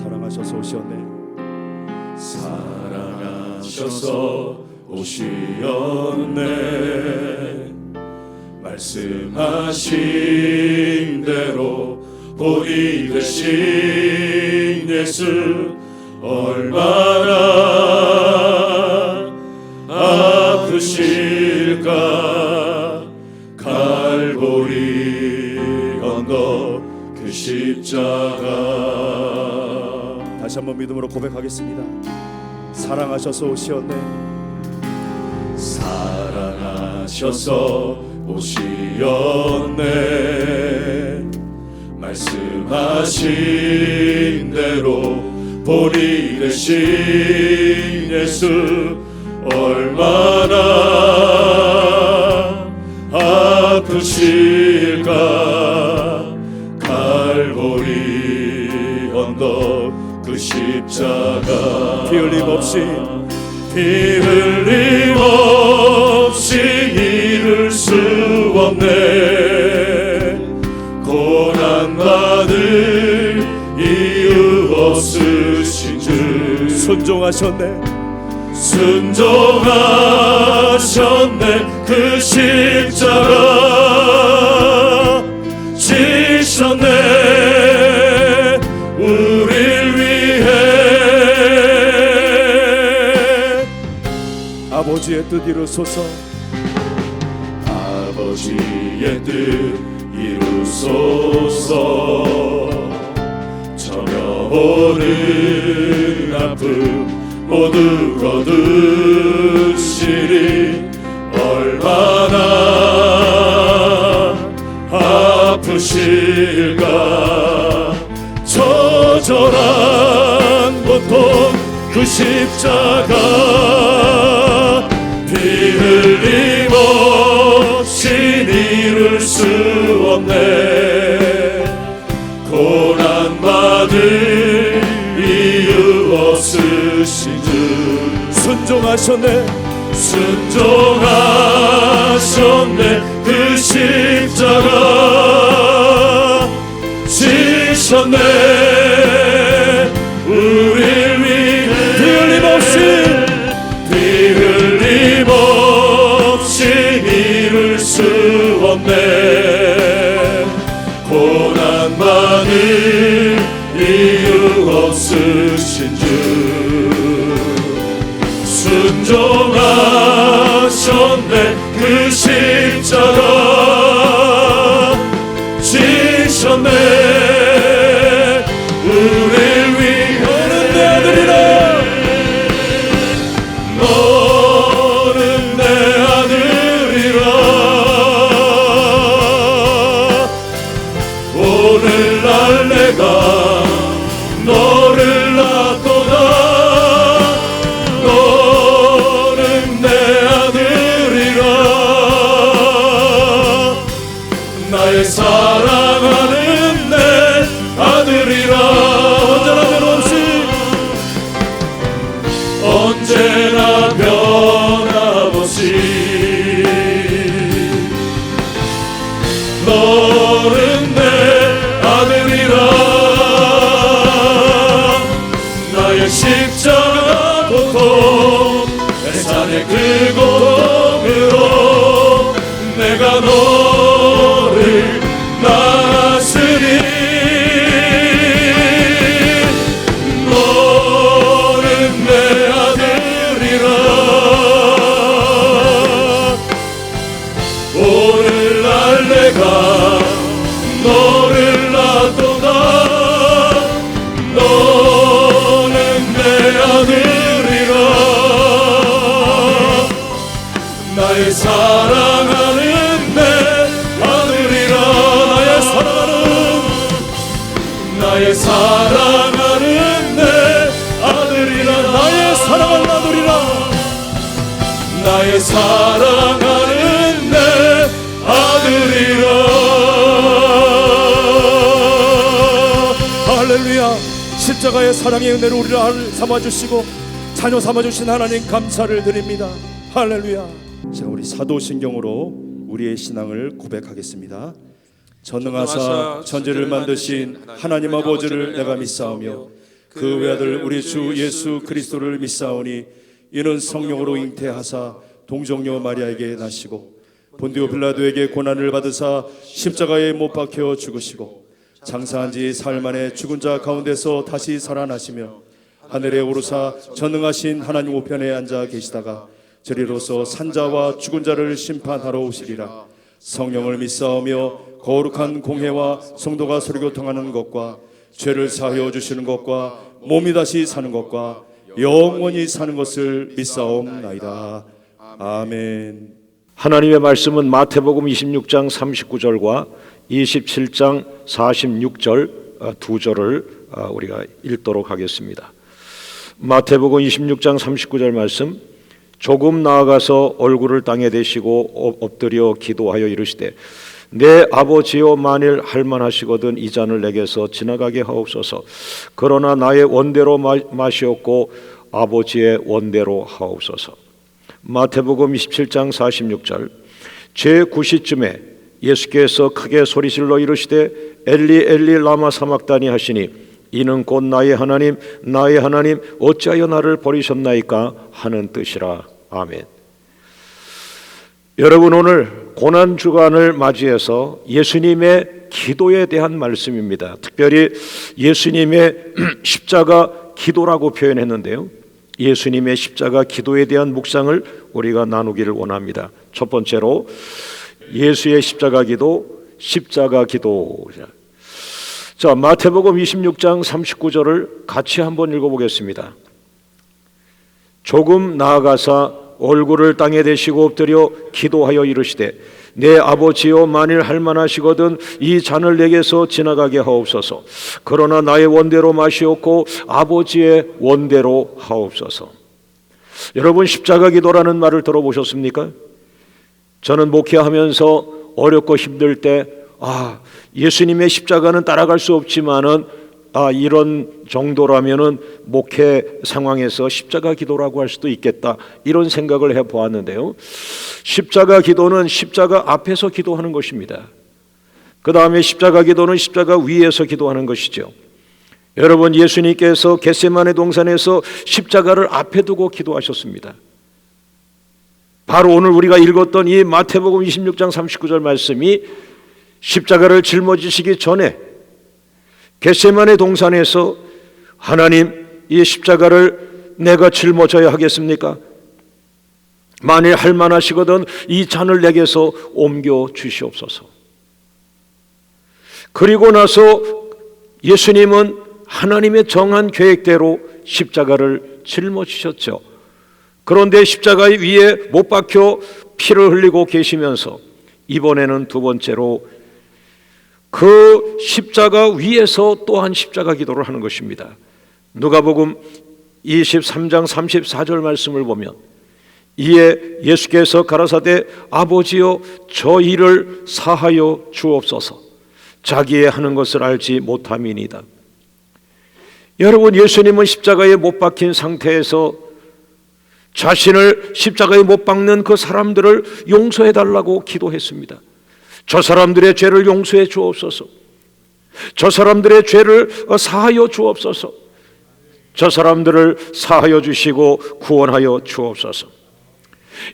사랑하셔서 오셨네. 사랑하셔서 오시었네. 말씀하신 대로 본이 되신 예수 얼마나 아프실까. 갈보리 언덕 그 십자가. 다시 한번 믿음으로 고백하겠습니다. 사랑하셔서 오시었네. 사랑하셔서 오시었네. 말씀하신 대로 본이 되신 예수 얼마나 아프실까. 갈보리 언덕 그 십자가. 피 흘림 없이 이룰 수 없네. 고난받을 이유 없으신 주. 순종하셨네. 순종하셨네. 그 십자가 지셨네. 우릴 위해. 아버지의 뜻 이루소서. 아버지의 뜻 이루소서. 전혀 오는 아픔 모두 거두시리. 얼마나 아프실까. 처절한 고통 그 십자가. 피 흘림 없이 이룰 수 없네. 고난받을 이유 없으신 주. 순종하셨네. 순종하셨네. 그 십자가 지셨네. 우릴 위해. 피 흘림 없이 이룰 수 없네. 고난받을 이유 없으신 주. 순종하셨네. 그 십자가 지셨네. 우릴 위해. 너는 내 아들이라. 너는 내 아들이라. 오늘날 내가 너를 낳도다. 너는 내 아들이라. 나의 사랑하는 내 아들이라. 언제나 변함없이 언제나 변함없이 너는 내 아들이라. 나의 십자가 고통 내 산의 그 고통으로 내가 너를 낳았으니. 너는 내 아들이라. 오늘날 내가 너를 낳도다. 너는 내 아들이라. 나의 사랑하는 내 아들이라. 나의 사랑하는 내 아들이라. 나의 사랑하는 아들이라. 나의 사랑하는 내 아들이라. 할렐루야. 십자가의 사랑의 은혜로 우리를 삼아주시고 자녀 삼아주신 하나님 감사를 드립니다. 할렐루야. 자, 우리 사도신경으로 우리의 신앙을 고백하겠습니다. 전능하사 천지를 만드신 하나님 아버지를 내가 믿사오며 그 외아들 우리 주 예수 그리스도를 믿사오니 이는 성령으로 잉태하사 동정녀 마리아에게 나시고 본디오 빌라도에게 고난을 받으사 십자가에 못 박혀 죽으시고 장사한 지 사흘 만에 죽은 자 가운데서 다시 살아나시며 하늘에 오르사 전능하신 하나님 우편에 앉아 계시다가 저리로서 산자와 죽은 자를 심판하러 오시리라. 성령을 믿사오며 거룩한 공회와 성도가 서로 교통하는 것과 죄를 사하여 주시는 것과 몸이 다시 사는 것과 영원히 사는 것을 믿사옵나이다. 아멘. 하나님의 말씀은 마태복음 26장 39절과 27장 46절 두 절을 우리가 읽도록 하겠습니다. 마태복음 26장 39절 말씀, 조금 나아가서 얼굴을 땅에 대시고 엎드려 기도하여 이르시되 내 아버지여 만일 할만하시거든 이 잔을 내게서 지나가게 하옵소서. 그러나 나의 원대로 마시옵고 아버지의 원대로 하옵소서. 마태복음 27장 46절, 제9시쯤에 예수께서 크게 소리질러 이르시되 엘리 엘리 라마 사막다니 하시니 이는 곧 나의 하나님 나의 하나님 어찌하여 나를 버리셨나이까 하는 뜻이라. 아멘. 여러분, 오늘 고난주간을 맞이해서 예수님의 기도에 대한 말씀입니다. 특별히 예수님의 십자가 기도라고 표현했는데요, 예수님의 십자가 기도에 대한 묵상을 우리가 나누기를 원합니다. 첫 번째로 예수의 십자가 기도, 십자가 기도. 자, 마태복음 26장 39절을 같이 한번 읽어보겠습니다. 조금 나아가사 얼굴을 땅에 대시고 엎드려 기도하여 이르시되 내 아버지여 만일 할만하시거든 이 잔을 내게서 지나가게 하옵소서. 그러나 나의 원대로 마시옵고 아버지의 원대로 하옵소서. 여러분, 십자가 기도라는 말을 들어보셨습니까? 저는 목회하면서 어렵고 힘들 때 예수님의 십자가는 따라갈 수 없지만은 이런 정도라면은 목회 상황에서 십자가 기도라고 할 수도 있겠다, 이런 생각을 해보았는데요, 십자가 기도는 십자가 앞에서 기도하는 것입니다. 그 다음에 십자가 기도는 십자가 위에서 기도하는 것이죠. 여러분, 예수님께서 겟세마네 동산에서 십자가를 앞에 두고 기도하셨습니다. 바로 오늘 우리가 읽었던 이 마태복음 26장 39절 말씀이 십자가를 짊어지시기 전에 겟세마네 동산에서 하나님, 이 십자가를 내가 짊어져야 하겠습니까? 만일 할만하시거든 이 잔을 내게서 옮겨 주시옵소서. 그리고 나서 예수님은 하나님의 정한 계획대로 십자가를 짊어지셨죠. 그런데 십자가 위에 못 박혀 피를 흘리고 계시면서 이번에는 두 번째로 그 십자가 위에서 또한 십자가 기도를 하는 것입니다. 누가복음 23장 34절 말씀을 보면 이에 예수께서 가라사대 아버지여 저 일을 사하여 주옵소서. 자기의 하는 것을 알지 못함이니이다. 여러분, 예수님은 십자가에 못 박힌 상태에서 자신을 십자가에 못 박는 그 사람들을 용서해 달라고 기도했습니다. 저 사람들의 죄를 용서해 주옵소서. 저 사람들의 죄를 사하여 주옵소서. 저 사람들을 사하여 주시고 구원하여 주옵소서.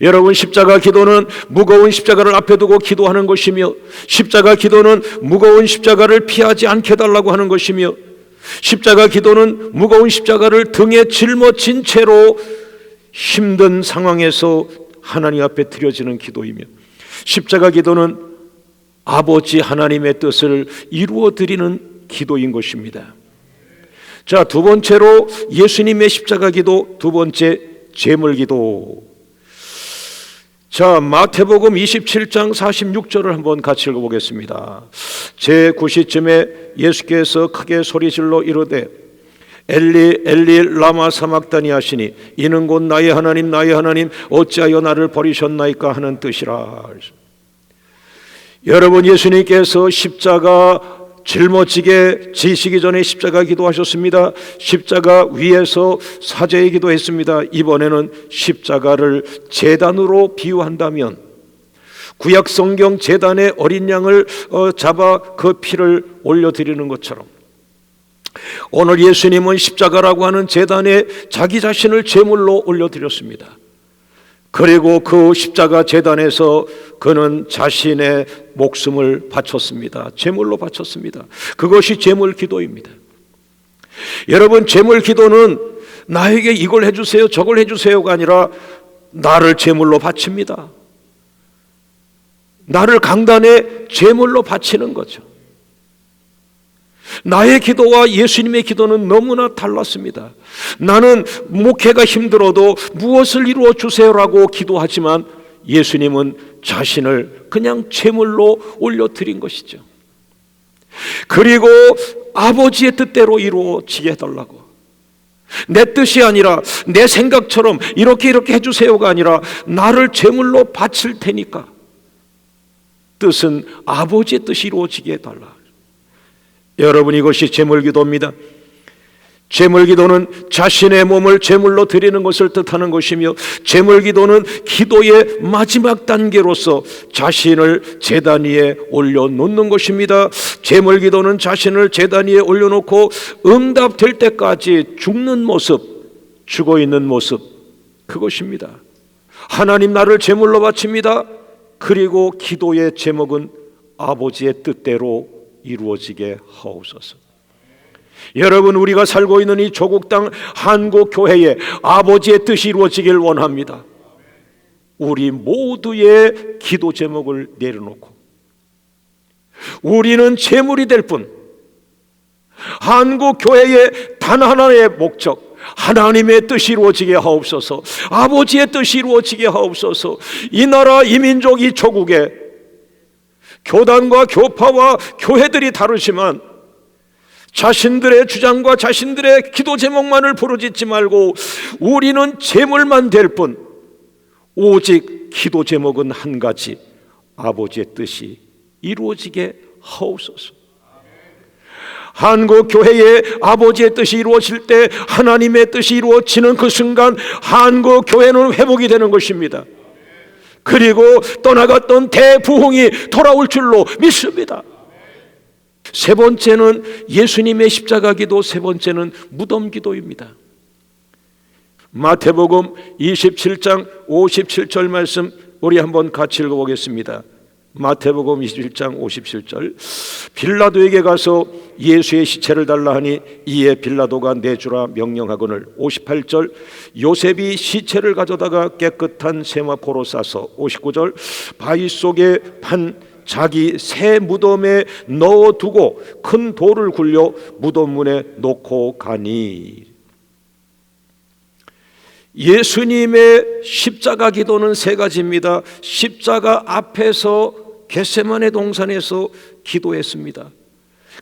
여러분, 십자가 기도는 무거운 십자가를 앞에 두고 기도하는 것이며, 십자가 기도는 무거운 십자가를 피하지 않게 달라고 하는 것이며, 십자가 기도는 무거운 십자가를 등에 짊어진 채로 힘든 상황에서 하나님 앞에 드려지는 기도이며, 십자가 기도는 아버지 하나님의 뜻을 이루어 드리는 기도인 것입니다. 자, 두 번째로 예수님의 십자가 기도, 두 번째 제물 기도. 자, 마태복음 27장 46절을 한번 같이 읽어보겠습니다. 제9시쯤에 예수께서 크게 소리질러 이르되 엘리 엘리 라마 사막다니 하시니 이는 곧 나의 하나님 나의 하나님 어찌하여 나를 버리셨나이까 하는 뜻이라. 여러분, 예수님께서 십자가 짊어지게 지시기 전에 십자가 기도하셨습니다. 십자가 위에서 사제의 기도했습니다. 이번에는 십자가를 제단으로 비유한다면 구약 성경 제단에 어린 양을 잡아 그 피를 올려드리는 것처럼 오늘 예수님은 십자가라고 하는 제단에 자기 자신을 제물로 올려드렸습니다. 그리고 그 십자가 제단에서 그는 자신의 목숨을 바쳤습니다. 제물로 바쳤습니다. 그것이 제물 기도입니다. 여러분, 제물 기도는 나에게 이걸 해주세요 저걸 해주세요가 아니라 나를 제물로 바칩니다. 나를 강단에 제물로 바치는 거죠. 나의 기도와 예수님의 기도는 너무나 달랐습니다. 나는 목회가 힘들어도 무엇을 이루어 주세요라고 기도하지만 예수님은 자신을 그냥 제물로 올려드린 것이죠. 그리고 아버지의 뜻대로 이루어지게 해달라고, 내 뜻이 아니라 내 생각처럼 이렇게 해주세요가 아니라 나를 제물로 바칠 테니까 뜻은 아버지의 뜻이 이루어지게 해달라. 여러분, 이것이 제물기도입니다. 제물기도는 자신의 몸을 제물로 드리는 것을 뜻하는 것이며, 제물기도는 기도의 마지막 단계로서 자신을 제단 위에 올려놓는 것입니다. 제물기도는 자신을 제단 위에 올려놓고 응답될 때까지 죽는 모습, 죽어있는 모습, 그것입니다. 하나님, 나를 제물로 바칩니다. 그리고 기도의 제목은 아버지의 뜻대로 이루어지게 하옵소서. 여러분, 우리가 살고 있는 이 조국 땅 한국 교회에 아버지의 뜻이 이루어지길 원합니다. 우리 모두의 기도 제목을 내려놓고 우리는 제물이 될 뿐, 한국 교회의 단 하나의 목적, 하나님의 뜻이 이루어지게 하옵소서. 아버지의 뜻이 이루어지게 하옵소서. 이 나라, 이 민족, 이 조국에 교단과 교파와 교회들이 다르지만 자신들의 주장과 자신들의 기도 제목만을 부르짖지 말고 우리는 제물만 될 뿐, 오직 기도 제목은 한 가지, 아버지의 뜻이 이루어지게 하옵소서. 한국 교회의 아버지의 뜻이 이루어질 때, 하나님의 뜻이 이루어지는 그 순간 한국 교회는 회복이 되는 것입니다. 그리고 떠나갔던 대부흥이 돌아올 줄로 믿습니다. 세 번째는 예수님의 십자가 기도, 세 번째는 무덤 기도입니다. 마태복음 27장 57절 말씀 우리 한번 같이 읽어보겠습니다. 마태복음 27장 57절. 빌라도에게 가서 예수의 시체를 달라 하니 이에 빌라도가 내주라 명령하거늘. 58절. 요셉이 시체를 가져다가 깨끗한 세마포로 싸서. 59절. 바위 속에 판 자기 새 무덤에 넣어두고 큰 돌을 굴려 무덤 문에 놓고 가니. 예수님의 십자가 기도는 세 가지입니다. 십자가 앞에서 겟세마네 동산에서 기도했습니다.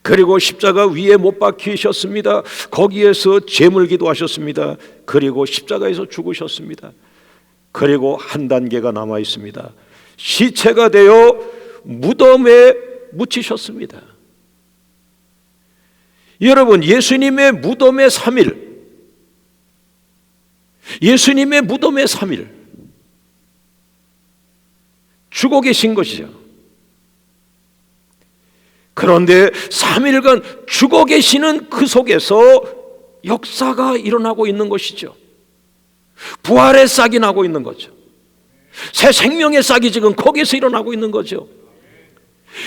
그리고 십자가 위에 못 박히셨습니다. 거기에서 제물 기도하셨습니다. 그리고 십자가에서 죽으셨습니다. 그리고 한 단계가 남아 있습니다. 시체가 되어 무덤에 묻히셨습니다. 여러분, 예수님의 무덤의 3일, 예수님의 무덤의 3일 죽어 계신 것이죠. 그런데 3일간 죽어 계시는 그 속에서 역사가 일어나고 있는 것이죠. 부활의 싹이 나고 있는 거죠. 새 생명의 싹이 지금 거기서 일어나고 있는 거죠.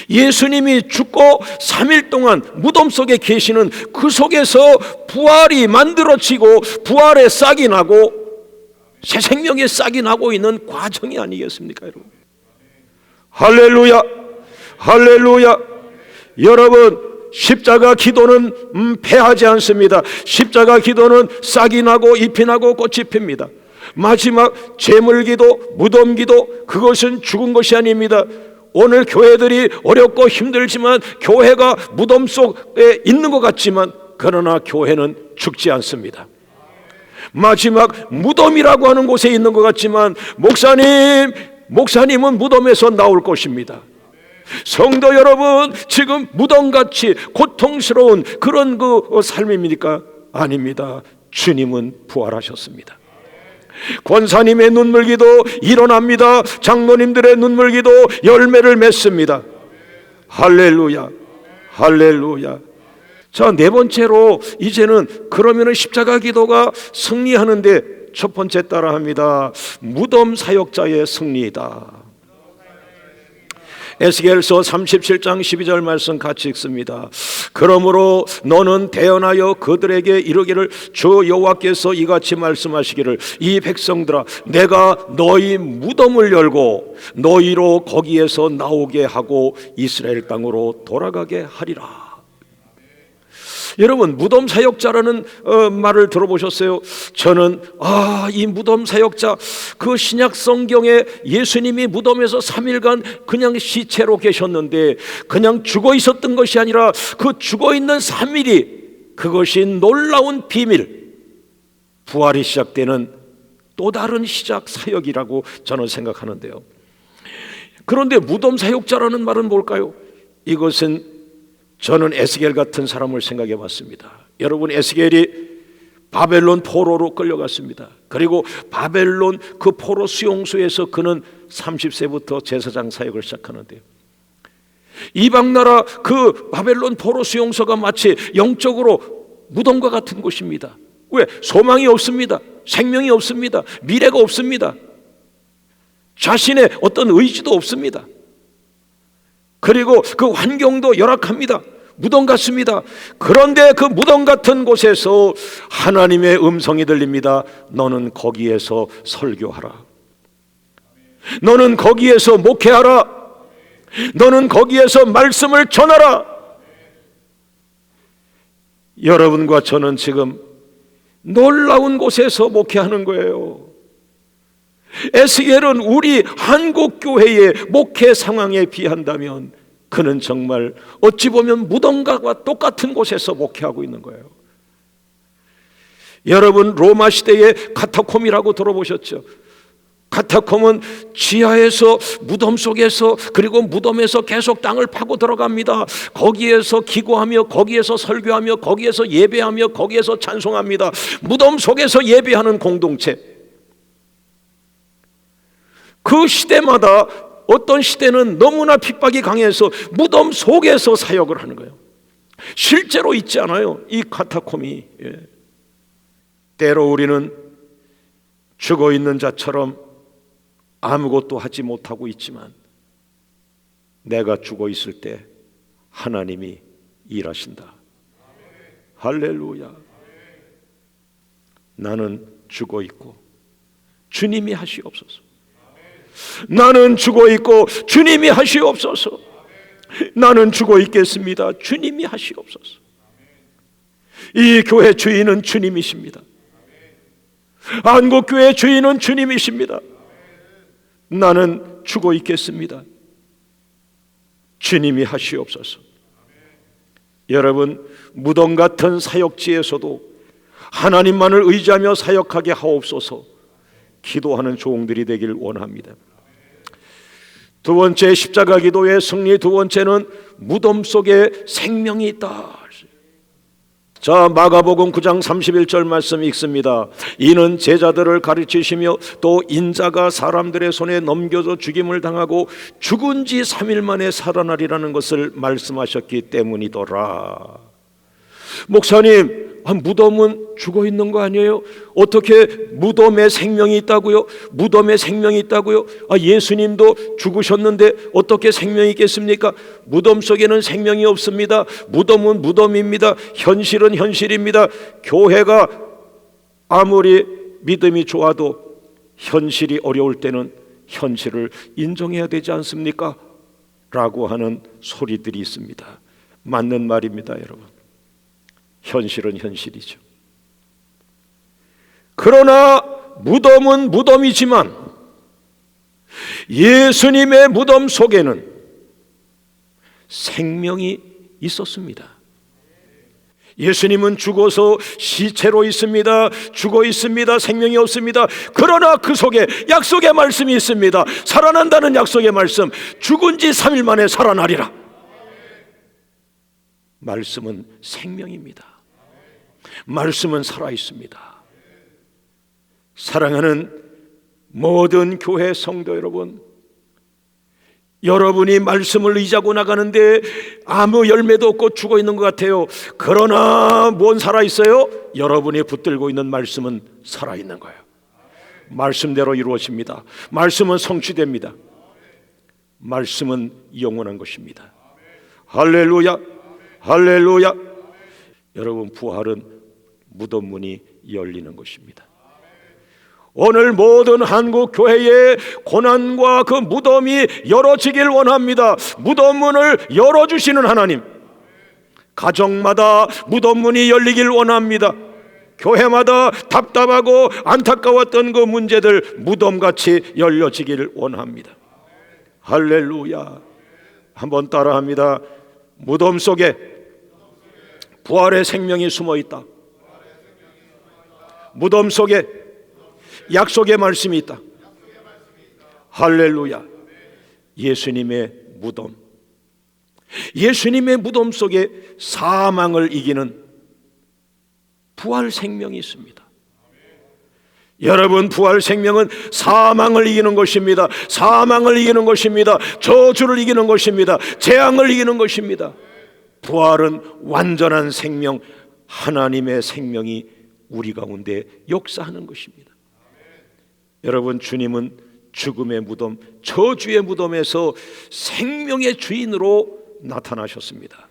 예수님이 죽고 3일 동안 무덤 속에 계시는 그 속에서 부활이 만들어지고 부활의 싹이 나고 새 생명의 싹이 나고 있는 과정이 아니겠습니까, 여러분? 할렐루야, 할렐루야. 여러분, 십자가 기도는 패하지 않습니다. 십자가 기도는 싹이 나고 잎이 나고 꽃이 핍니다. 마지막 제물기도, 무덤기도, 그것은 죽은 것이 아닙니다. 오늘 교회들이 어렵고 힘들지만, 교회가 무덤 속에 있는 것 같지만, 그러나 교회는 죽지 않습니다. 마지막 무덤이라고 하는 곳에 있는 것 같지만, 목사님은 무덤에서 나올 것입니다. 성도 여러분, 지금 무덤같이 고통스러운 그런 그 삶입니까? 아닙니다. 주님은 부활하셨습니다. 권사님의 눈물기도 일어납니다. 장로님들의 눈물기도 열매를 맺습니다. 할렐루야, 할렐루야. 자, 네 번째로 이제는 그러면은 십자가 기도가 승리하는데 첫 번째 따라합니다. 무덤 사역자의 승리이다. 에스겔서 37장 12절 말씀 같이 읽습니다. 그러므로 너는 대언하여 그들에게 이르기를 주 여호와께서 이같이 말씀하시기를 이 백성들아 내가 너희 무덤을 열고 너희로 거기에서 나오게 하고 이스라엘 땅으로 돌아가게 하리라. 여러분, 무덤 사역자라는 말을 들어보셨어요? 저는 이 무덤 사역자, 그 신약 성경에 예수님이 무덤에서 3일간 그냥 시체로 계셨는데 그냥 죽어 있었던 것이 아니라 그 죽어 있는 3일이 그것이 놀라운 비밀, 부활이 시작되는 또 다른 시작 사역이라고 저는 생각하는데요. 그런데 무덤 사역자라는 말은 뭘까요? 이것은 저는 에스겔 같은 사람을 생각해 봤습니다. 여러분, 에스겔이 바벨론 포로로 끌려갔습니다. 그리고 바벨론 그 포로 수용소에서 그는 30세부터 제사장 사역을 시작하는데요. 이방 나라 그 바벨론 포로 수용소가 마치 영적으로 무덤과 같은 곳입니다. 왜? 소망이 없습니다. 생명이 없습니다. 미래가 없습니다. 자신의 어떤 의지도 없습니다. 그리고 그 환경도 열악합니다. 무덤 같습니다. 그런데 그 무덤 같은 곳에서 하나님의 음성이 들립니다. 너는 거기에서 설교하라. 너는 거기에서 목회하라. 너는 거기에서 말씀을 전하라. 여러분과 저는 지금 놀라운 곳에서 목회하는 거예요. 에스겔은 우리 한국교회의 목회 상황에 비한다면 그는 정말 어찌 보면 무덤과 똑같은 곳에서 목회하고 있는 거예요. 여러분, 로마 시대의 카타콤이라고 들어보셨죠? 카타콤은 지하에서 무덤 속에서 그리고 무덤에서 계속 땅을 파고 들어갑니다. 거기에서 기도하며 거기에서 설교하며 거기에서 예배하며 거기에서 찬송합니다. 무덤 속에서 예배하는 공동체. 그 시대마다 어떤 시대는 너무나 핍박이 강해서 무덤 속에서 사역을 하는 거예요. 실제로 있지 않아요, 이 카타콤이. 때로 우리는 죽어 있는 자처럼 아무것도 하지 못하고 있지만 내가 죽어 있을 때 하나님이 일하신다. 할렐루야. 나는 죽어 있고 주님이 하시옵소서. 나는 죽어 있고 주님이 하시옵소서. 나는 죽어 있겠습니다. 주님이 하시옵소서. 이 교회 주인은 주님이십니다. 한국교회 주인은 주님이십니다. 나는 죽어 있겠습니다. 주님이 하시옵소서. 여러분, 무덤 같은 사역지에서도 하나님만을 의지하며 사역하게 하옵소서 기도하는 종들이 되길 원합니다. 두 번째, 십자가 기도의 승리 두 번째는 무덤 속에 생명이 있다. 자, 마가복음 9장 31절 말씀 읽습니다. 이는 제자들을 가르치시며 또 인자가 사람들의 손에 넘겨져 죽임을 당하고 죽은 지 3일 만에 살아나리라는 것을 말씀하셨기 때문이더라. 목사님, 무덤은 죽어 있는 거 아니에요? 어떻게 무덤에 생명이 있다고요? 무덤에 생명이 있다고요? 예수님도 죽으셨는데 어떻게 생명이 있겠습니까? 무덤 속에는 생명이 없습니다. 무덤은 무덤입니다. 현실은 현실입니다. 교회가 아무리 믿음이 좋아도 현실이 어려울 때는 현실을 인정해야 되지 않습니까? 라고 하는 소리들이 있습니다. 맞는 말입니다, 여러분. 현실은 현실이죠. 그러나 무덤은 무덤이지만 예수님의 무덤 속에는 생명이 있었습니다. 예수님은 죽어서 시체로 있습니다. 죽어 있습니다. 생명이 없습니다. 그러나 그 속에 약속의 말씀이 있습니다. 살아난다는 약속의 말씀. 죽은 지 3일 만에 살아나리라. 말씀은 생명입니다. 말씀은 살아있습니다. 사랑하는 모든 교회 성도 여러분, 여러분이 말씀을 의지하고 나가는데 아무 열매도 없고 죽어 있는 것 같아요. 그러나 뭔 살아있어요? 여러분이 붙들고 있는 말씀은 살아있는 거예요. 말씀대로 이루어집니다. 말씀은 성취됩니다. 말씀은 영원한 것입니다. 할렐루야, 할렐루야. 여러분, 부활은 무덤 문이 열리는 것입니다. 오늘 모든 한국 교회의 고난과 그 무덤이 열어지길 원합니다. 무덤 문을 열어주시는 하나님, 가정마다 무덤 문이 열리길 원합니다. 교회마다 답답하고 안타까웠던 그 문제들 무덤같이 열려지기를 원합니다. 할렐루야. 한번 따라합니다. 무덤 속에 부활의 생명이 숨어 있다. 무덤 속에 약속의 말씀이 있다. 할렐루야. 예수님의 무덤, 예수님의 무덤 속에 사망을 이기는 부활 생명이 있습니다. 여러분, 부활 생명은 사망을 이기는 것입니다. 사망을 이기는 것입니다. 저주를 이기는 것입니다. 재앙을 이기는 것입니다. 부활은 완전한 생명, 하나님의 생명이 우리 가운데 역사하는 것입니다. 여러분, 주님은 죽음의 무덤, 저주의 무덤에서 생명의 주인으로 나타나셨습니다.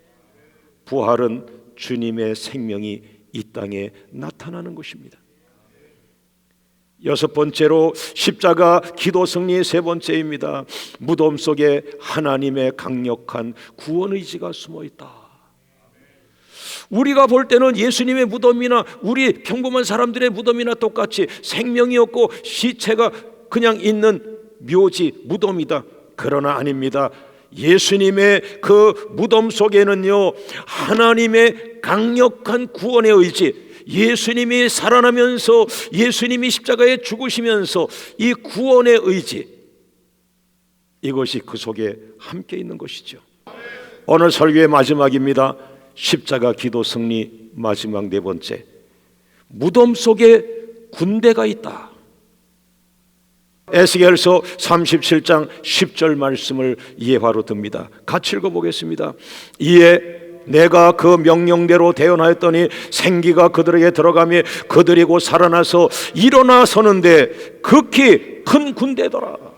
부활은 주님의 생명이 이 땅에 나타나는 것입니다. 여섯 번째로 십자가 기도 승리의 세 번째입니다. 무덤 속에 하나님의 강력한 구원 의지가 숨어 있다. 우리가 볼 때는 예수님의 무덤이나 우리 평범한 사람들의 무덤이나 똑같이 생명이 없고 시체가 그냥 있는 묘지, 무덤이다. 그러나 아닙니다. 예수님의 그 무덤 속에는요, 하나님의 강력한 구원의 의지, 예수님이 살아나면서, 예수님이 십자가에 죽으시면서 이 구원의 의지, 이것이 그 속에 함께 있는 것이죠. 오늘 설교의 마지막입니다. 십자가 기도 승리 마지막 네 번째, 무덤 속에 군대가 있다. 에스겔서 37장 10절 말씀을 예화로 듭니다. 같이 읽어보겠습니다. 이에 내가 그 명령대로 대언하였더니 생기가 그들에게 들어가며 그들이 곧 살아나서 일어나 서는데 극히 큰 군대더라.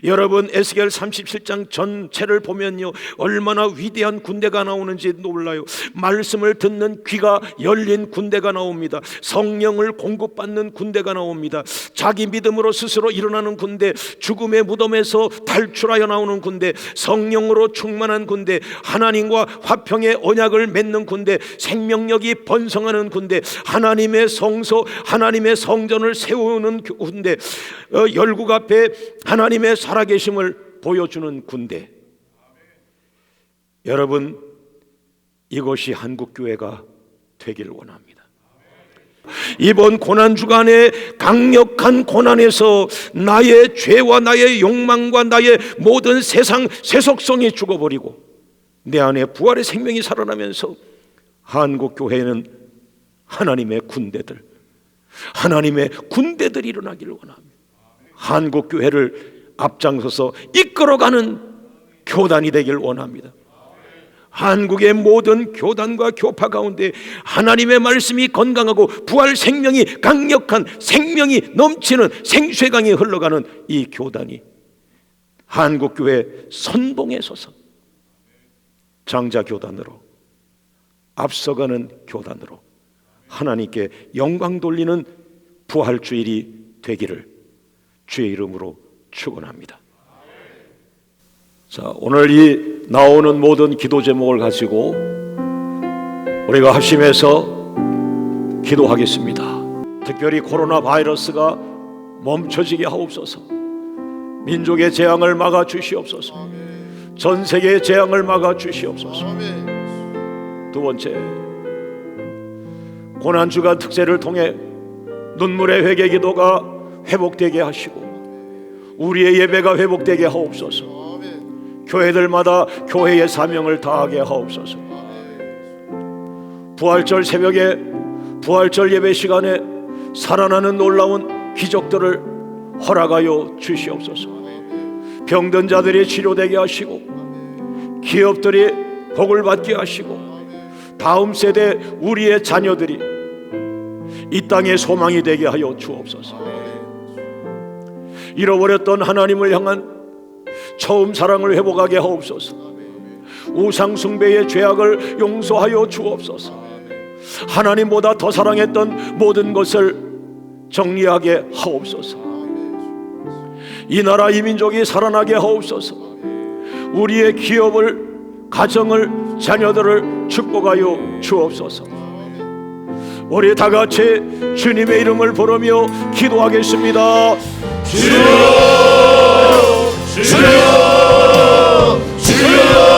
여러분, 에스겔 37장 전체를 보면요, 얼마나 위대한 군대가 나오는지 놀라요. 말씀을 듣는 귀가 열린 군대가 나옵니다. 성령을 공급받는 군대가 나옵니다. 자기 믿음으로 스스로 일어나는 군대, 죽음의 무덤에서 탈출하여 나오는 군대, 성령으로 충만한 군대, 하나님과 화평의 언약을 맺는 군대, 생명력이 번성하는 군대, 하나님의 성소, 하나님의 성전을 세우는 군대, 열국 앞에 하나님의 살아계심을 보여주는 군대. 여러분, 이것이 한국교회가 되기를 원합니다. 이번 고난 주간에 강력한 고난에서 나의 죄와 나의 욕망과 나의 모든 세상 세속성이 죽어버리고 내 안에 부활의 생명이 살아나면서 한국교회는 하나님의 군대들, 하나님의 군대들이 일어나기를 원합니다. 한국교회를 앞장서서 이끌어가는 교단이 되길 원합니다. 한국의 모든 교단과 교파 가운데 하나님의 말씀이 건강하고 부활 생명이 강력한, 생명이 넘치는 생수의 강이 흘러가는 이 교단이 한국교회 선봉에 서서 장자교단으로, 앞서가는 교단으로 하나님께 영광 돌리는 부활주일이 되기를 주의 이름으로 축원합니다. 자, 오늘 이 나오는 모든 기도 제목을 가지고 우리가 합심해서 기도하겠습니다. 특별히 코로나 바이러스가 멈춰지게 하옵소서. 민족의 재앙을 막아 주시옵소서. 전 세계의 재앙을 막아 주시옵소서. 두 번째, 고난주간 특세를 통해 눈물의 회개 기도가 회복되게 하시고 우리의 예배가 회복되게 하옵소서. 교회들마다 교회의 사명을 다하게 하옵소서. 부활절 새벽에, 부활절 예배 시간에 살아나는 놀라운 기적들을 허락하여 주시옵소서. 병든 자들이 치료되게 하시고 기업들이 복을 받게 하시고 다음 세대 우리의 자녀들이 이 땅의 소망이 되게 하여 주옵소서. 잃어버렸던 하나님을 향한 처음 사랑을 회복하게 하옵소서. 우상 숭배의 죄악을 용서하여 주옵소서. 하나님보다 더 사랑했던 모든 것을 정리하게 하옵소서. 이 나라 이 민족이 살아나게 하옵소서. 우리의 기업을, 가정을, 자녀들을 축복하여 주옵소서. 우리 다 같이 주님의 이름을 부르며 기도하겠습니다. 주여 주여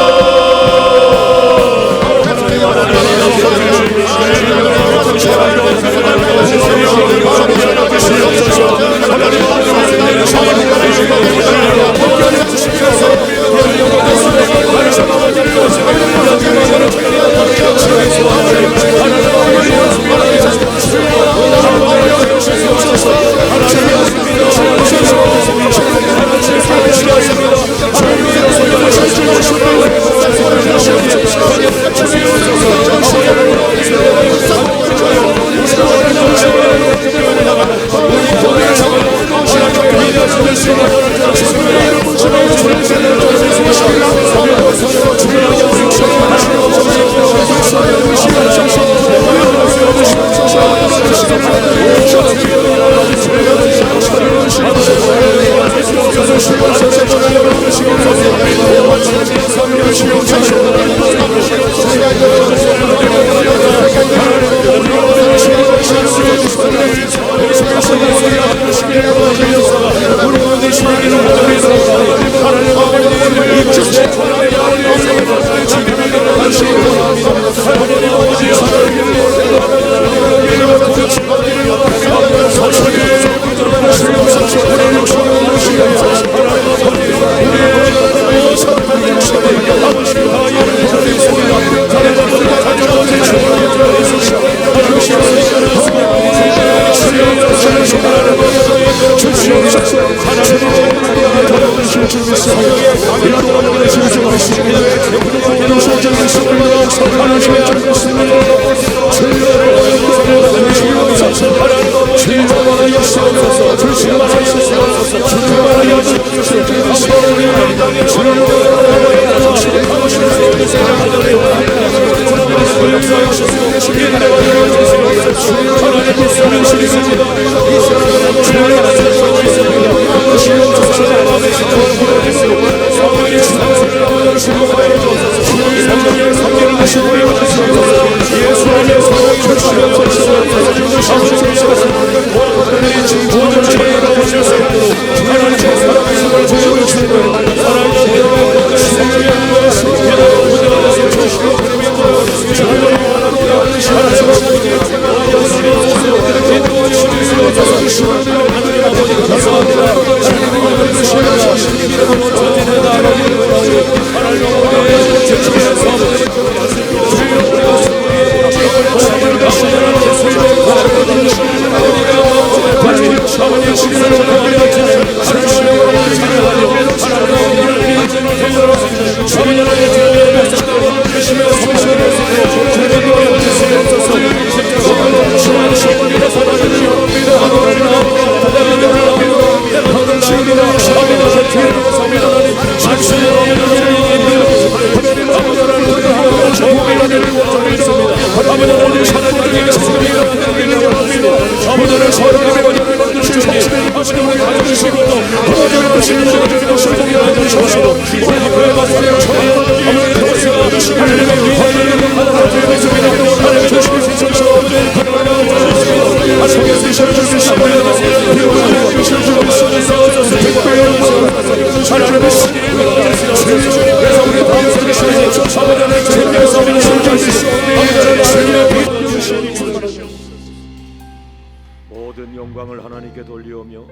모든 영광을 하나님께 돌리오며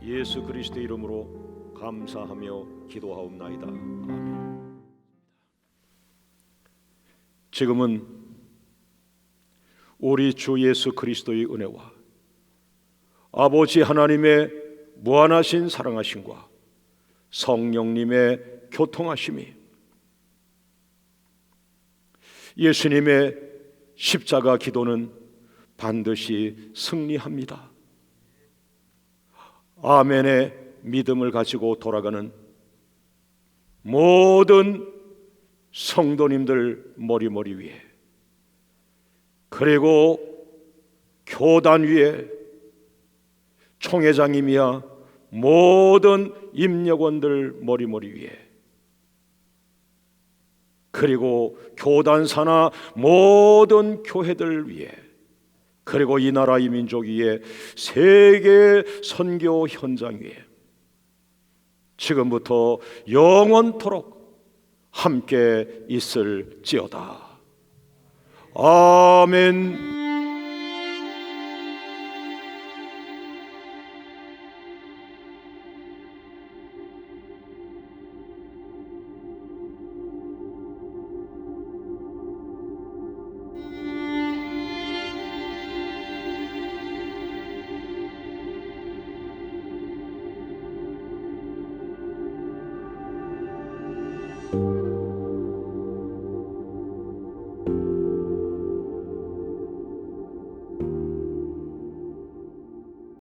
예수 그리스도의 이름으로 감사하며 기도하옵나이다. 아멘. 지금은 우리 주 예수 그리스도의 은혜와 아버지 하나님의 무한하신 사랑하심과 성령님의 교통하심이, 예수님의 십자가 기도는 반드시 승리합니다. 아멘의 믿음을 가지고 돌아가는 모든 성도님들 머리 위에, 그리고 교단 위에 총회장님이야 모든 임력원들 머리 위에, 그리고 교단 산하 모든 교회들 위에, 그리고 이 나라 이 민족 위에, 세계 선교 현장 위에 지금부터 영원토록 함께 있을지어다. 아멘.